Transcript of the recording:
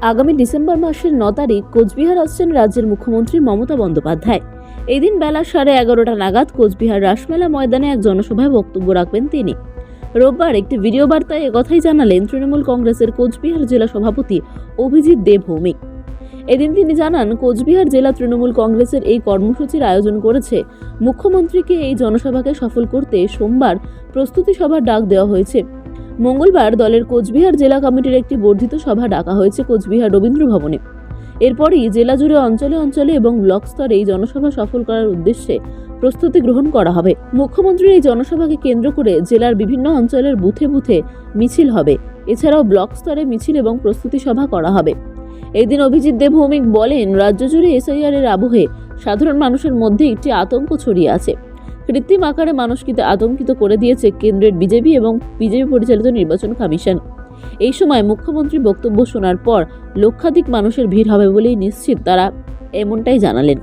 আগামী ডিসেম্বর মাসের 9 তারিখ কোচবিহার আসছেন রাজ্যের মুখ্যমন্ত্রী মমতা বন্দ্যোপাধ্যায়। এই দিন বেলা 11:30 নাগাদ কোচবিহার রাসমেলা ময়দানে এক জনসভায় বক্তব্য রাখবেন তিনি। রোববার একটি ভিডিও বার্তায় একথাই জানালেন তৃণমূল কংগ্রেসের কোচবিহার জেলা সভাপতি অভিজিৎ দেব ভৌমিক। এদিন তিনি জানান, কোচবিহার জেলা তৃণমূল কংগ্রেসের এই কর্মসূচির আয়োজন করেছে। মুখ্যমন্ত্রীকে এই জনসভাকে সফল করতে সোমবার প্রস্তুতি সভার ডাক দেওয়া হয়েছে। মঙ্গলবার দলের কোচবিহার জেলা কমিটির একটি বর্ধিত সভা ডাকা হয়েছে কোচবিহার রবীন্দ্র ভবনে। এরপরই জেলা জুড়ে অঞ্চলে অঞ্চলে এবং ব্লক স্তরে এই জনসভা সফল করার উদ্দেশ্যে প্রস্তুতি গ্রহণ করা হবে। মুখ্যমন্ত্রীর এই জনসভাকে কেন্দ্র করে জেলার বিভিন্ন অঞ্চলের বুথে বুথে মিছিল হবে। এছাড়াও ব্লক স্তরে মিছিল এবং প্রস্তুতি সভা করা হবে। এদিন অভিজিৎ দেব ভৌমিক বলেন, রাজ্য জুড়ে এসআইআর এর আবহে সাধারণ মানুষের মধ্যে একটি আতঙ্ক ছড়িয়ে আছে। কৃত্রিম আকারে মানুষকে আতঙ্কিত করে দিয়েছে কেন্দ্রের বিজেপি এবং বিজেপি পরিচালিত নির্বাচন কমিশন। এই সময় মুখ্যমন্ত্রীর বক্তব্য শোনার পর লক্ষাধিক মানুষের ভিড় হবে বলেই নিশ্চিত তারা, এমনটাই জানালেন।